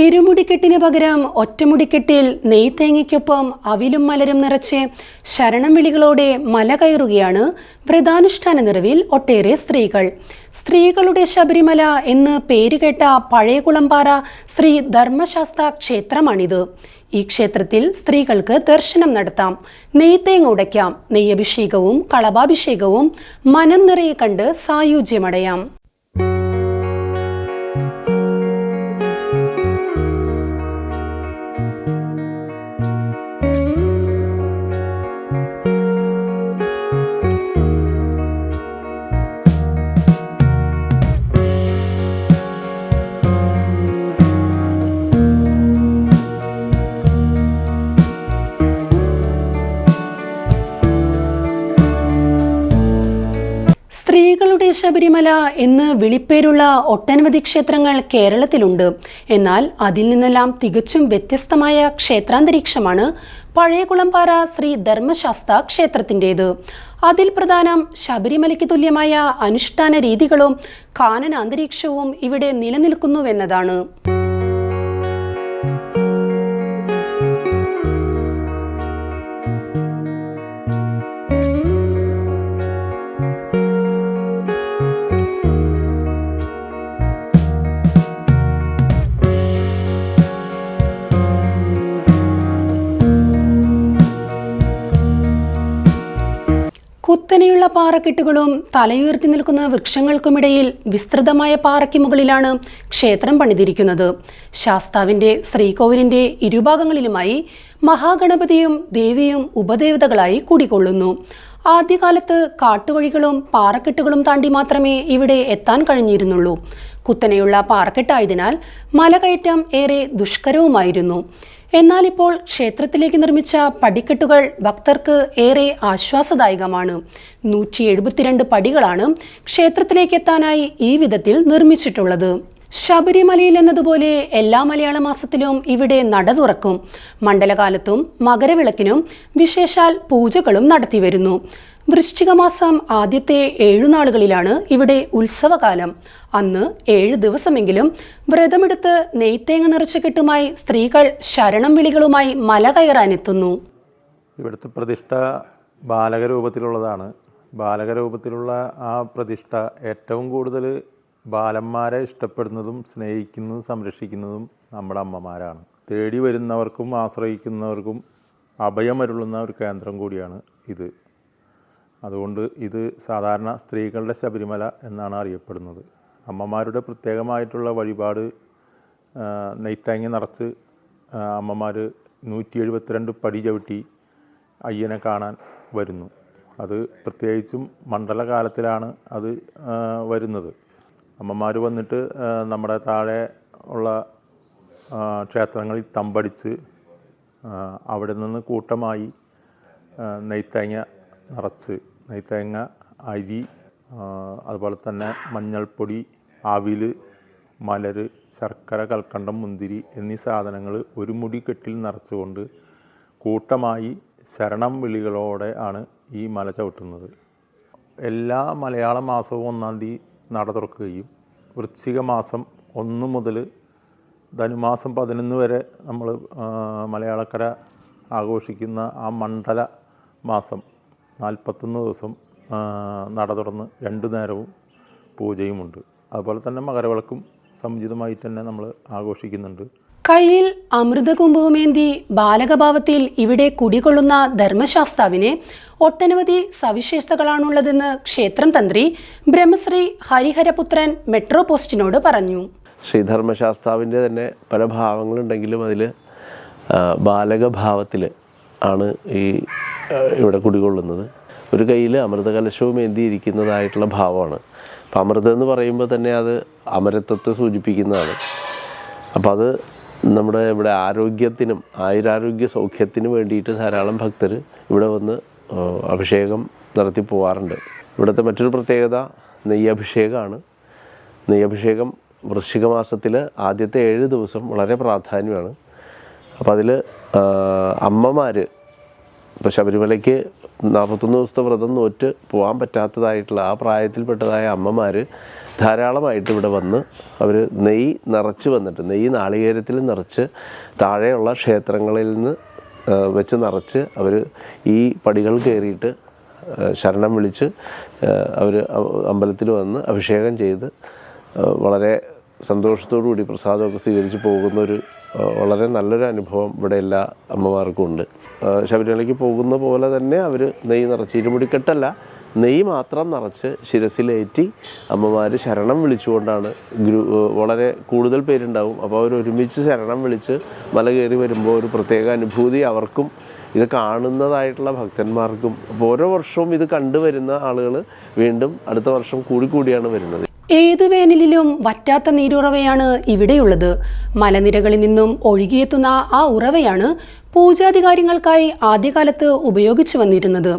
ഇരുമുടിക്കെട്ടിന് പകരം ഒറ്റമുടിക്കെട്ടിൽ നെയ്തേങ്ങയ്ക്കൊപ്പം അവിലും മലരും നിറച്ച് ശരണം വിളികളോടെ മല കയറുകയാണ് വ്രതാനുഷ്ഠാന നിറവിൽ ഒട്ടേറെ സ്ത്രീകൾ. സ്ത്രീകളുടെ ശബരിമല എന്ന് പേരുകേട്ട പഴയകുളമ്പാറ ശ്രീ ധർമ്മശാസ്താ ക്ഷേത്രമാണിത്. ഈ ക്ഷേത്രത്തിൽ സ്ത്രീകൾക്ക് ദർശനം നടത്താം, നെയ്തേങ്ങ ഉടയ്ക്കാം, നെയ്യഭിഷേകവും കളഭാഭിഷേകവും മനം നിറയെ കണ്ട് സായുജ്യമടയാം. സ്ത്രീകളുടെ ശബരിമല എന്ന് വിളിപ്പേരുള്ള ഒട്ടനവധി ക്ഷേത്രങ്ങൾ കേരളത്തിലുണ്ട്. എന്നാൽ അതിൽ നിന്നെല്ലാം തികച്ചും വ്യത്യസ്തമായ ക്ഷേത്രാന്തരീക്ഷമാണ് പഴയകുളമ്പാറ ശ്രീ ധർമ്മശാസ്താ ക്ഷേത്രത്തിൻ്റേത്. അതിൽ പ്രധാനം ശബരിമലയ്ക്ക് തുല്യമായ അനുഷ്ഠാന രീതികളും കാനനാന്തരീക്ഷവും ഇവിടെ നിലനിൽക്കുന്നുവെന്നതാണ്. കുത്തനെയുള്ള പാറക്കെട്ടുകളും തലയുയർത്തി നിൽക്കുന്ന വൃക്ഷങ്ങൾക്കുമിടയിൽ വിസ്തൃതമായ പാറയ്ക്ക് മുകളിലാണ് ക്ഷേത്രം പണിതിരിക്കുന്നത്. ശാസ്താവിൻ്റെ ശ്രീകോവിലിൻ്റെ ഇരുഭാഗങ്ങളിലുമായി മഹാഗണപതിയും ദേവിയും ഉപദേവതകളായി കുടികൊള്ളുന്നു. ആദ്യകാലത്ത് കാട്ടുവഴികളും പാറക്കെട്ടുകളും താണ്ടി മാത്രമേ ഇവിടെ എത്താൻ കഴിഞ്ഞിരുന്നുള്ളൂ. കുത്തനെയുള്ള പാറക്കെട്ടായതിനാൽ മലകയറ്റം ഏറെ ദുഷ്കരവുമായിരുന്നു. എന്നാൽ ഇപ്പോൾ ക്ഷേത്രത്തിലേക്ക് നിർമ്മിച്ച പടിക്കെട്ടുകൾ ഭക്തർക്ക് ഏറെ ആശ്വാസദായകമാണ്. 172 പടികളാണ് ക്ഷേത്രത്തിലേക്ക് എത്താനായി ഈ വിധത്തിൽ നിർമ്മിച്ചിട്ടുള്ളത്. ശബരിമലയിൽ എന്നതുപോലെ എല്ലാ മലയാള മാസത്തിലും ഇവിടെ നട തുറക്കും. മണ്ഡലകാലത്തും മകരവിളക്കിനും വിശേഷാൽ പൂജകളും നടത്തിവരുന്നു. വൃശ്ചിക മാസം ആദ്യത്തെ 7 നാളുകളിലാണ് ഇവിടെ ഉത്സവകാലം. അന്ന് 7 ദിവസമെങ്കിലും വ്രതമെടുത്ത് നെയ്തേങ്ങ നിറച്ച കെട്ടുമായി സ്ത്രീകൾ ശരണം വിളികളുമായി മല കയറാനെത്തുന്നു. ഇവിടുത്തെ പ്രതിഷ്ഠ ബാലകരൂപത്തിലുള്ളതാണ്. ബാലകരൂപത്തിലുള്ള ആ പ്രതിഷ്ഠ ഏറ്റവും കൂടുതൽ ബാലന്മാരെ ഇഷ്ടപ്പെടുന്നതും സ്നേഹിക്കുന്നതും സംരക്ഷിക്കുന്നതും നമ്മുടെ അമ്മമാരാണ്. തേടി വരുന്നവർക്കും ആശ്രയിക്കുന്നവർക്കും അഭയമരുളുന്ന ഒരു കേന്ദ്രം കൂടിയാണ് ഇത്. അതുകൊണ്ട് ഇത് സാധാരണ സ്ത്രീകളുടെ ശബരിമല എന്നാണ് അറിയപ്പെടുന്നത്. അമ്മമാരുടെ പ്രത്യേകമായിട്ടുള്ള വഴിപാട് നെയ്തേങ്ങ നിറച്ച് അമ്മമാർ 172 പടി ചവിട്ടി അയ്യനെ കാണാൻ വരുന്നു. അത് പ്രത്യേകിച്ചും മണ്ഡലകാലത്തിലാണ് അത് വരുന്നത്. അമ്മമാർ വന്നിട്ട് നമ്മുടെ താഴെ ഉള്ള ക്ഷേത്രങ്ങളിൽ തമ്പടിച്ച് അവിടെ നിന്ന് കൂട്ടമായി നെയ്തേങ്ങ നിറച്ച് നെയ്തേങ്ങ, അരി, അതുപോലെ തന്നെ മഞ്ഞൾപ്പൊടി, അവിൽ, മലര്, ശർക്കര, കൽക്കണ്ടം, മുന്തിരി എന്നീ സാധനങ്ങൾ ഒരു മുടി കെട്ടിൽ നിറച്ചുകൊണ്ട് കൂട്ടമായി ശരണം വിളികളോടെ ആണ് ഈ മല ചവിട്ടുന്നത്. എല്ലാ മലയാള മാസവും 1-ാം തീയതി നട തുറക്കുകയും വൃശ്ചിക മാസം 1 മുതൽ ധനുമാസം 11 വരെ നമ്മൾ മലയാളക്കര ആഘോഷിക്കുന്ന ആ മണ്ഡല മാസം 41 ദിവസം നട തുറന്ന് 2 നേരവും പൂജയുമുണ്ട്. അതുപോലെ തന്നെ മകരവിളക്കും സമുചിതമായിട്ട് തന്നെ നമ്മൾ ആഘോഷിക്കുന്നുണ്ട്. കയ്യിൽ അമൃതകുംഭവുമേന്തി ബാലകഭാവത്തിൽ ഇവിടെ കുടികൊള്ളുന്ന ധർമ്മശാസ്താവിന് ഒട്ടനവധി സവിശേഷതകളാണുള്ളതെന്ന് ക്ഷേത്രം തന്ത്രി ബ്രഹ്മശ്രീ ഹരിഹരപുത്രൻ മെട്രോ പോസ്റ്റിനോട് പറഞ്ഞു. ശ്രീ ധർമ്മശാസ്താവിൻ്റെ തന്നെ പല ഭാവങ്ങളുണ്ടെങ്കിലും അതിൽ ബാലകഭാവത്തിൽ ആണ് ഇവിടെ കുടികൊള്ളുന്നത്. ഒരു കയ്യിൽ അമൃതകലശവും ഏന്തിയിരിക്കുന്നതായിട്ടുള്ള ഭാവമാണ്. അപ്പം അമൃതം എന്ന് പറയുമ്പോൾ തന്നെ അത് അമരത്വത്തെ സൂചിപ്പിക്കുന്നതാണ്. അപ്പോൾ അത് നമ്മുടെ ഇവിടെ ആരോഗ്യത്തിനും ആയുരാരോഗ്യ സൗഖ്യത്തിനും വേണ്ടിയിട്ട് ധാരാളം ഭക്തർ ഇവിടെ വന്ന് അഭിഷേകം നടത്തി പോവാറുണ്ട്. ഇവിടുത്തെ മറ്റൊരു പ്രത്യേകത നെയ്യഭിഷേകമാണ്. നെയ്യഭിഷേകം വൃശ്ചിക മാസത്തിൽ ആദ്യത്തെ 7 ദിവസം വളരെ പ്രാധാന്യമാണ്. അപ്പോൾ അതിൽ അമ്മമാർ ഇപ്പോൾ ശബരിമലയ്ക്ക് 41 ദിവസത്തെ വ്രതം നോറ്റ് പോകാൻ പറ്റാത്തതായിട്ടുള്ള ആ പ്രായത്തിൽപ്പെട്ടതായ അമ്മമാർ ധാരാളമായിട്ട് ഇവിടെ വന്ന് അവർ നെയ്യ് നിറച്ച് വന്നിട്ട്, നെയ്യ് നാളികേരത്തിൽ നിറച്ച് താഴെയുള്ള ക്ഷേത്രങ്ങളിൽ നിന്ന് വെച്ച് നിറച്ച് അവർ ഈ പടികൾ കയറിയിട്ട് ശരണം വിളിച്ച് അവർ അമ്പലത്തിൽ വന്ന് അഭിഷേകം ചെയ്ത് വളരെ സന്തോഷത്തോടു കൂടി പ്രസാദമൊക്കെ സ്വീകരിച്ച് പോകുന്നൊരു വളരെ നല്ലൊരു അനുഭവം ഇവിടെ എല്ലാ അമ്മമാർക്കും ഉണ്ട്. ശബരിമലയ്ക്ക് പോകുന്ന പോലെ തന്നെ അവർ നെയ്യ് നിറച്ച്, ഇരുമുടിക്കെട്ടല്ല, നെയ്യ് മാത്രം നിറച്ച് ശിരസിലേറ്റി അമ്മമാർ ശരണം വിളിച്ചുകൊണ്ടാണ് വളരെ കൂടുതൽ പേരുണ്ടാവും. അപ്പോൾ അവർ ഒരുമിച്ച് ശരണം വിളിച്ച് മല കയറി വരുമ്പോൾ ഒരു പ്രത്യേക അനുഭൂതി അവർക്കും ഇത് കാണുന്നതായിട്ടുള്ള ഭക്തന്മാർക്കും. അപ്പോൾ ഓരോ വർഷവും ഇത് കണ്ടുവരുന്ന ആളുകൾ വീണ്ടും അടുത്ത വർഷം കൂടിയാണ് വരുന്നത്. ഏത് വേനലിലും വറ്റാത്ത നീരുറവയാണ് ഇവിടെയുള്ളത്. മലനിരകളിൽ നിന്നും ഒഴുകിയെത്തുന്ന ആ ഉറവയാണ് പൂജാധികാരികൾക്കായി ആദ്യകാലത്ത് ഉപയോഗിച്ചു വന്നിരുന്നത്.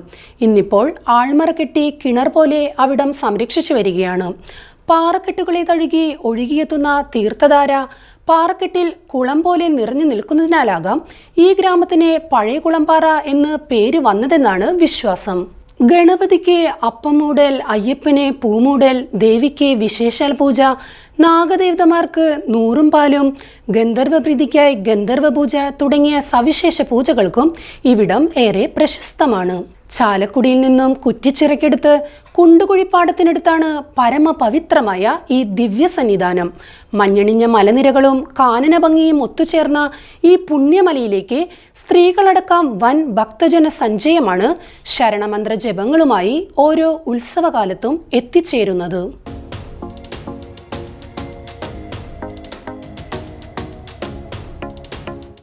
ഇന്നിപ്പോൾ ആൾമറ കെട്ടി കിണർ പോലെ അവിടം സംരക്ഷിച്ചു വരികയാണ്. പാറക്കെട്ടുകളെ തഴുകി ഒഴുകിയെത്തുന്ന തീർത്ഥധാര പാറക്കെട്ടിൽ കുളം പോലെ നിറഞ്ഞു നിൽക്കുന്നതിനാലാകാം ഈ ഗ്രാമത്തിന് പഴയ കുളംപാറ എന്ന് പേര് വന്നതെന്നാണ് വിശ്വാസം. ഗണപതിക്ക് അപ്പം മൂടൽ, അയ്യപ്പന് പൂമൂടൽ, ദേവിക്ക് വിശേഷാൽ പൂജ, നാഗദേവതമാർക്ക് നൂറും പാലും, ഗന്ധർവപ്രീതിക്കായി ഗന്ധർവ പൂജ തുടങ്ങിയ സവിശേഷ പൂജകൾക്കും ഇവിടം ഏറെ പ്രശസ്തമാണ്. ചാലക്കുടിയിൽ നിന്നും കുറ്റിച്ചിറക്കെടുത്ത് കുണ്ടുകുഴിപ്പാടത്തിനടുത്താണ് പരമപവിത്രമായ ഈ ദിവ്യ സന്നിധാനം. മഞ്ഞണിഞ്ഞ മലനിരകളും കാനനഭംഗിയും ഒത്തുചേർന്ന ഈ പുണ്യമലയിലേക്ക് സ്ത്രീകളടക്കം വൻ ഭക്തജന സഞ്ചയമാണ് ശരണമന്ത്ര ജപങ്ങളുമായി ഓരോ ഉത്സവകാലത്തും എത്തിച്ചേരുന്നത്.